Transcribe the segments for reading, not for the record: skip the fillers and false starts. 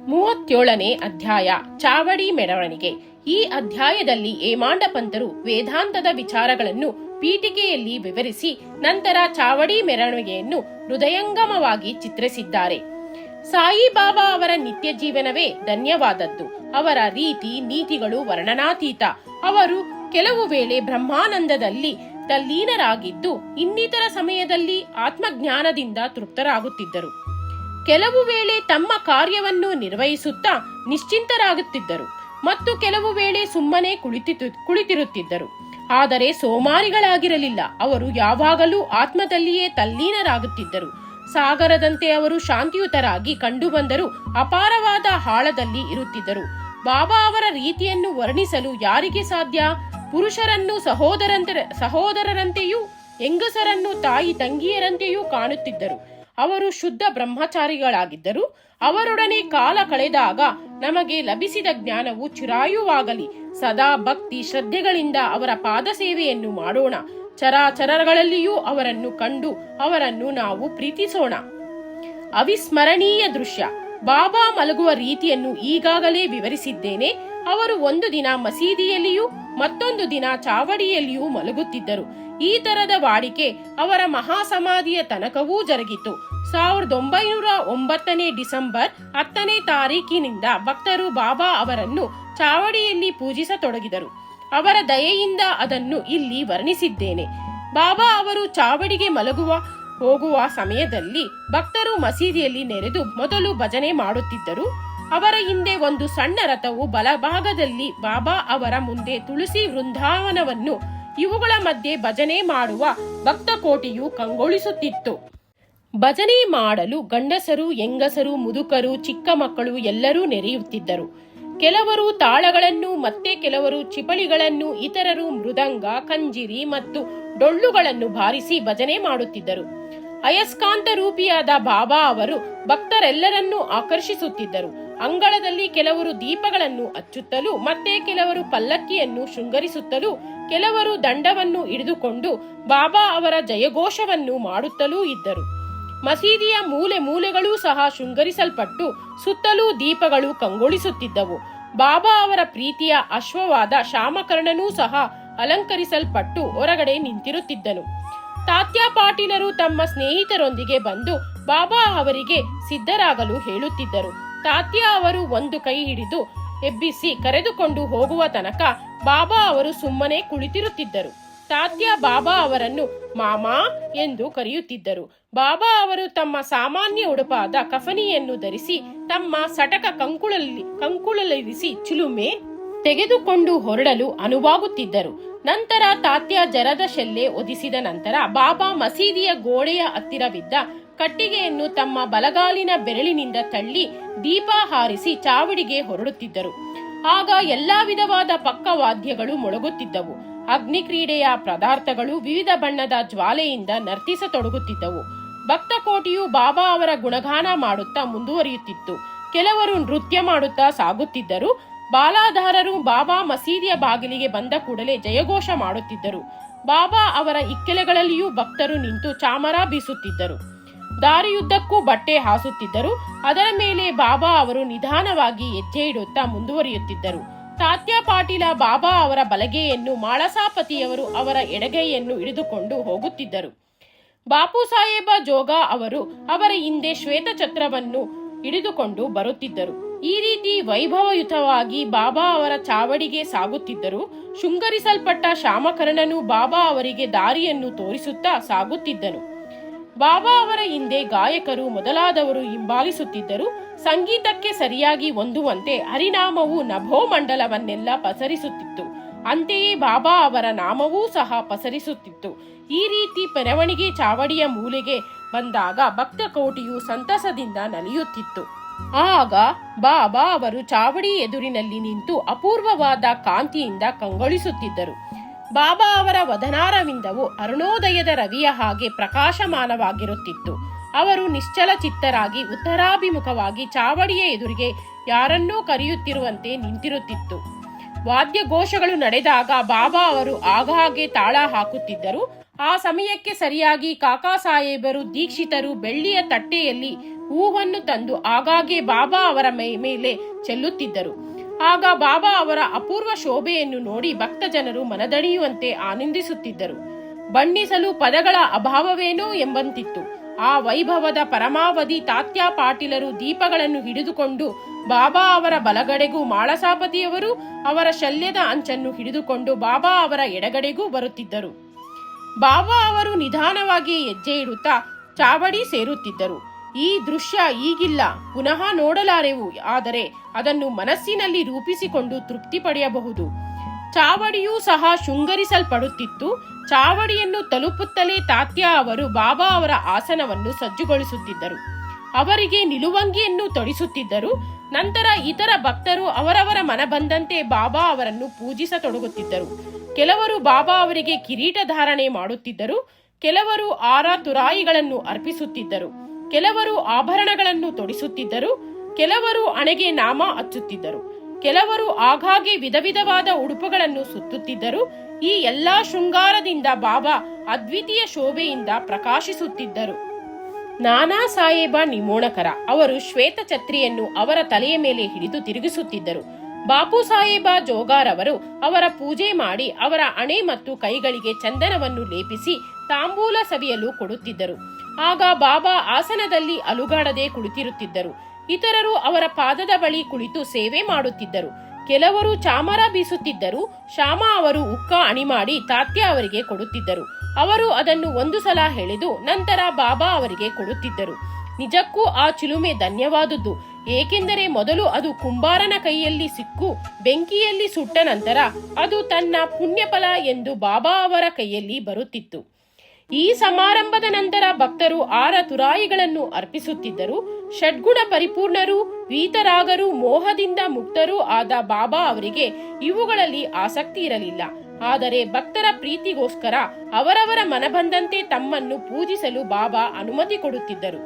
37ನೇ ಅಧ್ಯಾಯ ಚಾವಡಿ ಮೆರವಣಿಗೆ. ಈ ಅಧ್ಯಾಯದಲ್ಲಿ ಹೇಮಾಂಡ ಪಂತರು ವೇದಾಂತದ ವಿಚಾರಗಳನ್ನು ಪೀಠಿಕೆಯಲ್ಲಿ ವಿವರಿಸಿ ನಂತರ ಚಾವಡಿ ಮೆರವಣಿಗೆಯನ್ನು ಹೃದಯಂಗಮವಾಗಿ ಚಿತ್ರಿಸಿದ್ದಾರೆ. ಸಾಯಿಬಾಬಾ ಅವರ ನಿತ್ಯ ಜೀವನವೇ ಧನ್ಯವಾದದ್ದು. ಅವರ ರೀತಿ ನೀತಿಗಳು ವರ್ಣನಾತೀತ. ಅವರು ಕೆಲವು ವೇಳೆ ಬ್ರಹ್ಮಾನಂದದಲ್ಲಿ ತಲ್ಲೀನರಾಗಿದ್ದು ಇನ್ನಿತರ ಸಮಯದಲ್ಲಿ ಆತ್ಮಜ್ಞಾನದಿಂದ ತೃಪ್ತರಾಗುತ್ತಿದ್ದರು. ಕೆಲವು ವೇಳೆ ತಮ್ಮ ಕಾರ್ಯವನ್ನು ನಿರ್ವಹಿಸುತ್ತಾ ನಿಶ್ಚಿಂತರಾಗುತ್ತಿದ್ದರು ಮತ್ತು ಕೆಲವು ವೇಳೆ ಸುಮ್ಮನೆ ಕುಳಿತಿರುತ್ತಿದ್ದರು. ಆದರೆ ಸೋಮಾರಿಗಳಾಗಿರಲಿಲ್ಲ. ಅವರು ಯಾವಾಗಲೂ ಆತ್ಮದಲ್ಲಿಯೇ ತಲ್ಲೀನರಾಗುತ್ತಿದ್ದರು. ಸಾಗರದಂತೆ ಅವರು ಶಾಂತಿಯುತರಾಗಿ ಕಂಡುಬಂದರೂ ಅಪಾರವಾದ ಆಳದಲ್ಲಿ ಇರುತ್ತಿದ್ದರು. ಬಾಬಾ ಅವರ ರೀತಿಯನ್ನು ವರ್ಣಿಸಲು ಯಾರಿಗೆ ಸಾಧ್ಯ? ಪುರುಷರನ್ನು ಸಹೋದರರಂತೆಯೂ ಹೆಂಗಸರನ್ನು ತಾಯಿ ತಂಗಿಯರಂತೆಯೂ ಕಾಣುತ್ತಿದ್ದರು. ಅವರು ಶುದ್ಧ ಬ್ರಹ್ಮಚಾರಿಗಳಾಗಿದ್ದರು. ಅವರೊಡನೆ ಕಾಲ ಕಳೆದಾಗ ನಮಗೆ ಲಭಿಸಿದ ಜ್ಞಾನವು ಚಿರಾಯುವಾಗಲಿ. ಸದಾ ಭಕ್ತಿ ಶ್ರದ್ಧೆಗಳಿಂದ ಅವರ ಪಾದ ಸೇವೆಯನ್ನು ಮಾಡೋಣ. ಚರಾಚರಗಳಲ್ಲಿಯೂ ಅವರನ್ನು ಕಂಡು ಅವರನ್ನು ನಾವು ಪ್ರೀತಿಸೋಣ. ಅವಿಸ್ಮರಣೀಯ ದೃಶ್ಯ. ಬಾಬಾ ಮಲಗುವ ರೀತಿಯನ್ನು ಈಗಾಗಲೇ ವಿವರಿಸಿದ್ದೇನೆ. ಅವರು ಒಂದು ದಿನ ಮಸೀದಿಯಲ್ಲಿಯೂ ಮತ್ತೊಂದು ದಿನ ಚಾವಡಿಯಲ್ಲಿಯೂ ಮಲಗುತ್ತಿದ್ದರು. ಈ ತರದ ವಾಡಿಕೆ ಅವರ ಮಹಾಸಮಾಧಿಯ ತನಕವೂ ಜರುಗಿತು. 1909 ಡಿಸೆಂಬರ್ 10ನೇ ತಾರೀಕಿನಿಂದ ಭಕ್ತರು ಬಾಬಾ ಅವರನ್ನು ಚಾವಡಿಯಲ್ಲಿ ಪೂಜಿಸತೊಡಗಿದರು. ಅವರ ದಯೆಯಿಂದ ಅದನ್ನು ಇಲ್ಲಿ ವರ್ಣಿಸಿದ್ದೇನೆ. ಬಾಬಾ ಅವರು ಚಾವಡಿಗೆ ಹೋಗುವ ಸಮಯದಲ್ಲಿ ಭಕ್ತರು ಮಸೀದಿಯಲ್ಲಿ ನೆರೆದು ಮೊದಲು ಭಜನೆ ಮಾಡುತ್ತಿದ್ದರು. ಅವರ ಹಿಂದೆ ಒಂದು ಸಣ್ಣ ರಥವು ಬಲಭಾಗದಲ್ಲಿ ಬಾಬಾ ಅವರ ಮುಂದೆ ತುಳಸಿ ವೃಂದಾವನವನ್ನು, ಇವುಗಳ ಮಧ್ಯೆ ಭಜನೆ ಮಾಡುವ ಭಕ್ತ ಕೋಟಿಯು ಕಂಗೊಳಿಸುತ್ತಿತ್ತು. ಭಜನೆ ಮಾಡಲು ಗಂಡಸರು, ಹೆಂಗಸರು, ಮುದುಕರು, ಚಿಕ್ಕ ಮಕ್ಕಳು ಎಲ್ಲರೂ ನೆರೆಯುತ್ತಿದ್ದರು. ಕೆಲವರು ತಾಳಗಳನ್ನು, ಮತ್ತೆ ಕೆಲವರು ಚಿಪಳಿಗಳನ್ನು, ಇತರರು ಮೃದಂಗ, ಕಂಜಿರಿ ಮತ್ತು ಡೊಳ್ಳುಗಳನ್ನು ಬಾರಿಸಿ ಭಜನೆ ಮಾಡುತ್ತಿದ್ದರು. ಅಯಸ್ಕಾಂತ ರೂಪಿಯಾದ ಬಾಬಾ ಅವರು ಭಕ್ತರೆಲ್ಲರನ್ನೂ ಆಕರ್ಷಿಸುತ್ತಿದ್ದರು. ಅಂಗಳದಲ್ಲಿ ಕೆಲವರು ದೀಪಗಳನ್ನು ಹಚ್ಚುತ್ತಲೂ, ಮತ್ತೆ ಕೆಲವರು ಪಲ್ಲಕ್ಕಿಯನ್ನು ಶೃಂಗರಿಸುತ್ತಲೂ, ಕೆಲವರು ದಂಡವನ್ನು ಹಿಡಿದುಕೊಂಡು ಬಾಬಾ ಅವರ ಜಯಘೋಷವನ್ನು ಮಾಡುತ್ತಲೂ ಇದ್ದರು. ಮಸೀದಿಯ ಮೂಲೆ ಮೂಲೆಗಳೂ ಸಹ ಶೃಂಗರಿಸಲ್ಪಟ್ಟು ಸುತ್ತಲೂ ದೀಪಗಳು ಕಂಗೊಳಿಸುತ್ತಿದ್ದವು. ಬಾಬಾ ಅವರ ಪ್ರೀತಿಯ ಅಶ್ವವಾದ ಶಾಮಕರ್ಣನೂ ಸಹ ಅಲಂಕರಿಸಲ್ಪಟ್ಟು ಹೊರಗಡೆ ನಿಂತಿರುತ್ತಿದ್ದನು. ತಾತ್ಯ ಪಾಟೀಲರು ತಮ್ಮ ಸ್ನೇಹಿತರೊಂದಿಗೆ ಬಂದು ಬಾಬಾ ಅವರಿಗೆ ಸಿದ್ಧರಾಗಲು ಹೇಳುತ್ತಿದ್ದರು. ತಾತ್ಯ ಅವರು ಒಂದು ಕೈ ಹಿಡಿದು ಎಬ್ಬಿಸಿ ಕರೆದುಕೊಂಡು ಹೋಗುವ ತನಕ ಬಾಬಾ ಅವರು ಸುಮ್ಮನೆ ಕುಳಿತಿರುತ್ತಿದ್ದರು. ತಾತ್ಯ ಬಾಬಾ ಅವರನ್ನು ಮಾಮಾ ಎಂದು ಕರೆಯುತ್ತಿದ್ದರು. ಬಾಬಾ ಅವರು ತಮ್ಮ ಸಾಮಾನ್ಯ ಉಡುಪಾದ ಕಫನಿಯನ್ನು ಧರಿಸಿ ತಮ್ಮ ಸಟಕ ಕಂಕುಳಲ್ಲಿರಿಸಿ ಚಿಲುಮೆ ತೆಗೆದುಕೊಂಡು ಹೊರಡಲು ಅನುವಾಗುತ್ತಿದ್ದರು. ನಂತರ ತಾತ್ಯ ಜರದ ಶೆಲ್ಲೆ ಒದಿಸಿದ ನಂತರ ಬಾಬಾ ಮಸೀದಿಯ ಗೋಡೆಯ ಹತ್ತಿರವಿದ್ದ ಕಟ್ಟಿಗೆಯನ್ನು ತಮ್ಮ ಬಲಗಾಲಿನ ಬೆರಳಿನಿಂದ ತಳ್ಳಿ ದೀಪ ಹಾರಿಸಿ ಚಾವಡಿಗೆ ಹೊರಡುತ್ತಿದ್ದರು. ಆಗ ಎಲ್ಲಾ ವಿಧವಾದ ಪಕ್ಕವಾದ್ಯಗಳು ಮೊಳಗುತ್ತಿದ್ದವು. ಅಗ್ನಿ ಕ್ರೀಡೆಯ ಪದಾರ್ಥಗಳು ವಿವಿಧ ಬಣ್ಣದ ಜ್ವಾಲೆಯಿಂದ ನರ್ತಿಸತೊಡಗುತ್ತಿದ್ದವು. ಭಕ್ತ ಕೋಟಿಯು ಬಾಬಾ ಅವರ ಗುಣಗಾನ ಮಾಡುತ್ತಾ ಮುಂದುವರಿಯುತ್ತಿತ್ತು. ಕೆಲವರು ನೃತ್ಯ ಮಾಡುತ್ತಾ ಸಾಗುತ್ತಿದ್ದರು. ಬಾಲಾಧಾರರು ಬಾಬಾ ಮಸೀದಿಯ ಬಾಗಿಲಿಗೆ ಬಂದ ಕೂಡಲೇ ಜಯಘೋಷ ಮಾಡುತ್ತಿದ್ದರು. ಬಾಬಾ ಅವರ ಇಕ್ಕೆಲೆಗಳಲ್ಲಿಯೂ ಭಕ್ತರು ನಿಂತು ಚಾಮರ ಬೀಸುತ್ತಿದ್ದರು. ದಾರಿಯುದ್ದಕ್ಕೂ ಬಟ್ಟೆ ಹಾಸುತ್ತಿದ್ದರು. ಅದರ ಮೇಲೆ ಬಾಬಾ ಅವರು ನಿಧಾನವಾಗಿ ಹೆಜ್ಜೆ ಇಡುತ್ತಾ ಮುಂದುವರಿಯುತ್ತಿದ್ದರು. ತಾತ್ಯ ಪಾಟೀಲ ಬಾಬಾ ಅವರ ಬಲಗೈಯನ್ನು, ಮಾಳಸಾಪತಿಯವರು ಅವರ ಎಡಗೈಯನ್ನು ಹಿಡಿದುಕೊಂಡು ಹೋಗುತ್ತಿದ್ದರು. ಬಾಪು ಸಾಹೇಬ ಜೋಗ ಅವರು ಅವರ ಹಿಂದೆ ಶ್ವೇತಛತ್ರವನ್ನು ಹಿಡಿದುಕೊಂಡು ಬರುತ್ತಿದ್ದರು. ಈ ರೀತಿ ವೈಭವಯುತವಾಗಿ ಬಾಬಾ ಅವರ ಚಾವಡಿಗೆ ಸಾಗುತ್ತಿದ್ದರು. ಶೃಂಗರಿಸಲ್ಪಟ್ಟ ಶಾಮಕರ್ಣನು ಬಾಬಾ ಅವರಿಗೆ ದಾರಿಯನ್ನು ತೋರಿಸುತ್ತಾ ಸಾಗುತ್ತಿದ್ದನು. ಬಾಬಾ ಅವರ ಹಿಂದೆ ಗಾಯಕರು ಮೊದಲಾದವರು ಹಿಂಬಾಲಿಸುತ್ತಿದ್ದರು. ಸಂಗೀತಕ್ಕೆ ಸರಿಯಾಗಿ ಹೊಂದುವಂತೆ ಹರಿನಾಮವು ನಭೋಮಂಡಲವನ್ನೆಲ್ಲ ಪಸರಿಸುತ್ತಿತ್ತು. ಅಂತೆಯೇ ಬಾಬಾ ಅವರ ನಾಮವೂ ಸಹ ಪಸರಿಸುತ್ತಿತ್ತು. ಈ ರೀತಿ ಮೆರವಣಿಗೆ ಚಾವಡಿಯ ಮೂಲೆಗೆ ಬಂದಾಗ ಭಕ್ತ ಕೋಟಿಯು ಸಂತಸದಿಂದ ನಲಿಯುತ್ತಿತ್ತು. ಆಗ ಬಾಬಾ ಅವರು ಚಾವಡಿ ಎದುರಿನಲ್ಲಿ ನಿಂತು ಅಪೂರ್ವವಾದ ಕಾಂತಿಯಿಂದ ಕಂಗೊಳಿಸುತ್ತಿದ್ದರು. ಬಾಬಾ ಅವರ ವದನಾರವಿಂದವು ಅರುಣೋದಯದ ರವಿಯ ಹಾಗೆ ಪ್ರಕಾಶಮಾನವಾಗಿರುತ್ತಿತ್ತು. ಅವರು ನಿಶ್ಚಲ ಚಿತ್ತರಾಗಿ ಉತ್ತರಾಭಿಮುಖವಾಗಿ ಚಾವಡಿಯ ಎದುರಿಗೆ ಯಾರನ್ನೋ ಕರೆಯುತ್ತಿರುವಂತೆ ನಿಂತಿರುತ್ತಿತ್ತು. ವಾದ್ಯಘೋಷಗಳು ನಡೆದಾಗ ಬಾಬಾ ಅವರು ಆಗಾಗ್ಗೆ ತಾಳ ಹಾಕುತ್ತಿದ್ದರು. ಆ ಸಮಯಕ್ಕೆ ಸರಿಯಾಗಿ ಕಾಕಾ ಸಾಹೇಬರು ದೀಕ್ಷಿತರು ಬೆಳ್ಳಿಯ ತಟ್ಟೆಯಲ್ಲಿ ಹೂವನ್ನು ತಂದು ಆಗಾಗ್ಗೆ ಬಾಬಾ ಅವರ ಮೇಲೆ ಚೆಲ್ಲುತ್ತಿದ್ದರು. ಆಗ ಬಾಬಾ ಅವರ ಅಪೂರ್ವ ಶೋಭೆಯನ್ನು ನೋಡಿ ಭಕ್ತ ಜನರು ಮನದಣಿಯುವಂತೆ ಆನಂದಿಸುತ್ತಿದ್ದರು. ಬಣ್ಣಿಸಲು ಪದಗಳ ಅಭಾವವೇನೋ ಎಂಬಂತಿತ್ತು. ಆ ವೈಭವದ ಪರಮಾವಧಿ ತಾತ್ಯಾ ಪಾಟೀಲರು ದೀಪಗಳನ್ನು ಹಿಡಿದುಕೊಂಡು ಬಾಬಾ ಅವರ ಬಲಗಡೆಗೂ, ಮಾಳಸಾಪತಿಯವರು ಅವರ ಶಲ್ಯದ ಅಂಚನ್ನು ಹಿಡಿದುಕೊಂಡು ಬಾಬಾ ಅವರ ಎಡಗಡೆಗೂ ಬರುತ್ತಿದ್ದರು. ಬಾಬಾ ಅವರು ನಿಧಾನವಾಗಿ ಹೆಜ್ಜೆ ಇಡುತ್ತಾ ಚಾವಡಿ ಸೇರುತ್ತಿದ್ದರು. ಈ ದೃಶ್ಯ ಈಗಿಲ್ಲ, ಪುನಃ ನೋಡಲಾರೆವು. ಆದರೆ ಅದನ್ನು ಮನಸ್ಸಿನಲ್ಲಿ ರೂಪಿಸಿಕೊಂಡು ತೃಪ್ತಿ ಪಡೆಯಬಹುದು. ಚಾವಡಿಯೂ ಸಹ ಶೃಂಗರಿಸಲ್ಪಡುತ್ತಿತ್ತು. ಚಾವಡಿಯನ್ನು ತಲುಪುತ್ತಲೇ ತಾತ್ಯಾ ಅವರು ಬಾಬಾ ಅವರ ಆಸನವನ್ನು ಸಜ್ಜುಗೊಳಿಸುತ್ತಿದ್ದರು. ಅವರಿಗೆ ನಿಲುವಂಗಿಯನ್ನು ತೊಡಿಸುತ್ತಿದ್ದರು. ನಂತರ ಇತರ ಭಕ್ತರು ಅವರವರ ಮನ ಬಂದಂತೆ ಬಾಬಾ ಅವರನ್ನು ಪೂಜಿಸತೊಡಗುತ್ತಿದ್ದರು. ಕೆಲವರು ಬಾಬಾ ಅವರಿಗೆ ಕಿರೀಟ ಧಾರಣೆ ಮಾಡುತ್ತಿದ್ದರು. ಕೆಲವರು ಆರ ತುರಾಯಿಗಳನ್ನು ಅರ್ಪಿಸುತ್ತಿದ್ದರು. ಕೆಲವರು ಆಭರಣಗಳನ್ನು ತೊಡಿಸುತ್ತಿದ್ದರು. ಕೆಲವರು ಹಣೆಗೆ ನಾಮ ಹಚ್ಚುತ್ತಿದ್ದರು. ಕೆಲವರು ಆಗಾಗ್ಗೆ ವಿಧ ವಿಧವಾದ ಉಡುಪುಗಳನ್ನು ಸುತ್ತುತ್ತಿದ್ದರು. ಈ ಎಲ್ಲಾ ಶೃಂಗಾರದಿಂದ ಬಾಬಾ ಅದ್ವಿತೀಯ ಶೋಭೆಯಿಂದ ಪ್ರಕಾಶಿಸುತ್ತಿದ್ದರು. ನಾನಾ ಸಾಹೇಬ ನಿಮೋಣಕರ ಅವರು ಶ್ವೇತ ಛತ್ರಿಯನ್ನು ಅವರ ತಲೆಯ ಮೇಲೆ ಹಿಡಿದು ತಿರುಗಿಸುತ್ತಿದ್ದರು. ಬಾಪು ಸಾಹೇಬ ಜೋಗಾರ್ ಅವರು ಅವರ ಪೂಜೆ ಮಾಡಿ ಅವರ ಹಣೆ ಮತ್ತು ಕೈಗಳಿಗೆ ಚಂದನವನ್ನು ಲೇಪಿಸಿ ತಾಂಬೂಲ ಸವಿಯಲು ಕೊಡುತ್ತಿದ್ದರು. ಆಗ ಬಾಬಾ ಆಸನದಲ್ಲಿ ಅಲುಗಾಡದೆ ಕುಳಿತಿರುತ್ತಿದ್ದರು. ಇತರರು ಅವರ ಪಾದದ ಬಳಿ ಕುಳಿತು ಸೇವೆ ಮಾಡುತ್ತಿದ್ದರು. ಕೆಲವರು ಚಾಮರ ಬೀಸುತ್ತಿದ್ದರು. ಶ್ಯಾಮ ಅವರು ಉಕ್ಕ ಅಣಿ ಮಾಡಿ ತಾತ್ಯಾ ಅವರಿಗೆ ಕೊಡುತ್ತಿದ್ದರು. ಅವರು ಅದನ್ನು ಒಂದು ಸಲ ಎಳೆದು ನಂತರ ಬಾಬಾ ಅವರಿಗೆ ಕೊಡುತ್ತಿದ್ದರು. ನಿಜಕ್ಕೂ ಆ ಚಿಲುಮೆ ಧನ್ಯವಾದುದು. ಏಕೆಂದರೆ ಮೊದಲು ಅದು ಕುಂಬಾರನ ಕೈಯಲ್ಲಿ ಸಿಕ್ಕು ಬೆಂಕಿಯಲ್ಲಿ ಸುಟ್ಟ ನಂತರ ಅದು ತನ್ನ ಪುಣ್ಯಫಲ ಎಂದು ಬಾಬಾ ಅವರ ಕೈಯಲ್ಲಿ ಬರುತ್ತಿತ್ತು. ಈ ಸಮಾರಂಭದ ನಂತರ ಭಕ್ತರು ಆರ ತುರಾಯಿಗಳನ್ನು ಅರ್ಪಿಸುತ್ತಿದ್ದರು. ಷಡ್ಗುಣ ಪರಿಪೂರ್ಣರು, ವೀತರಾಗರು, ಮೋಹದಿಂದ ಮುಕ್ತರೂ ಆದ ಬಾಬಾ ಅವರಿಗೆ ಇವುಗಳಲ್ಲಿ ಆಸಕ್ತಿ ಇರಲಿಲ್ಲ. ಆದರೆ ಭಕ್ತರ ಪ್ರೀತಿಗೋಸ್ಕರ ಅವರವರ ಮನಬಂದಂತೆ ತಮ್ಮನ್ನು ಪೂಜಿಸಲು ಬಾಬಾ ಅನುಮತಿ ಕೊಡುತ್ತಿದ್ದರು.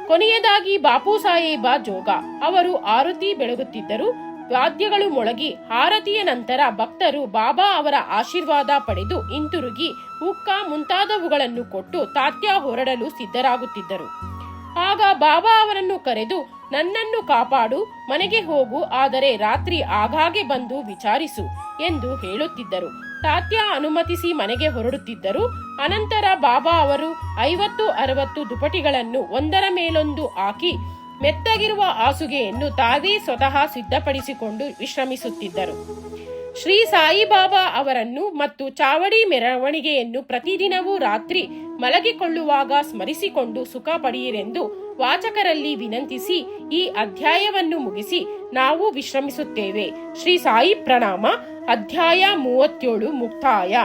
ಕೊನೆಯದಾಗಿ ಬಾಪು ಸಾಹೇಬ ಜೋಗ ಅವರು ಆರತಿ ಬೆಳಗುತ್ತಿದ್ದರು. ವಾದ್ಯಗಳು ಮೊಳಗಿ ಆರತಿಯ ನಂತರ ಭಕ್ತರು ಬಾಬಾ ಅವರ ಆಶೀರ್ವಾದ ಪಡೆದು ಹಿಂತಿರುಗಿ ಉಕ್ಕ ಮುಂತಾದವುಗಳನ್ನು ಕೊಟ್ಟು ತಾತ್ಯಾ ಹೊರಡಲು ಸಿದ್ಧರಾಗುತ್ತಿದ್ದರು. ಆಗ ಬಾಬಾ ಅವರನ್ನು ಕರೆದು, ನನ್ನನ್ನು ಕಾಪಾಡು, ಮನೆಗೆ ಹೋಗು, ಆದರೆ ರಾತ್ರಿ ಆಗಾಗ್ಗೆ ಬಂದು ವಿಚಾರಿಸು ಎಂದು ಹೇಳುತ್ತಿದ್ದರು. ತಾತ್ಯಾ ಅನುಮತಿಸಿ ಮನೆಗೆ ಹೊರಡುತ್ತಿದ್ದರು. ಅನಂತರ ಬಾಬಾ ಅವರು 50-60 ದುಪಟಿಗಳನ್ನು ಒಂದರ ಮೇಲೊಂದು ಹಾಕಿ ಮೆತ್ತಗಿರುವ ಹಾಸುಗೆಯನ್ನು ತಾವೇ ಸ್ವತಃ ಸಿದ್ಧಪಡಿಸಿಕೊಂಡು ವಿಶ್ರಮಿಸುತ್ತಿದ್ದರು. ಶ್ರೀ ಸಾಯಿಬಾಬಾ ಅವರನ್ನು ಮತ್ತು ಚಾವಡಿ ಮೆರವಣಿಗೆಯನ್ನು ಪ್ರತಿದಿನವೂ ರಾತ್ರಿ ಮಲಗಿಕೊಳ್ಳುವಾಗ ಸ್ಮರಿಸಿಕೊಂಡು ಸುಖ ಪಡೆಯಿರೆಂದು ವಾಚಕರಲ್ಲಿ ವಿನಂತಿಸಿ ಈ ಅಧ್ಯಾಯವನ್ನು ಮುಗಿಸಿ ನಾವು ವಿಶ್ರಮಿಸುತ್ತೇವೆ. ಶ್ರೀ ಸಾಯಿ ಪ್ರಣಾಮ. ಅಧ್ಯಾಯ 37 ಮುಕ್ತಾಯ.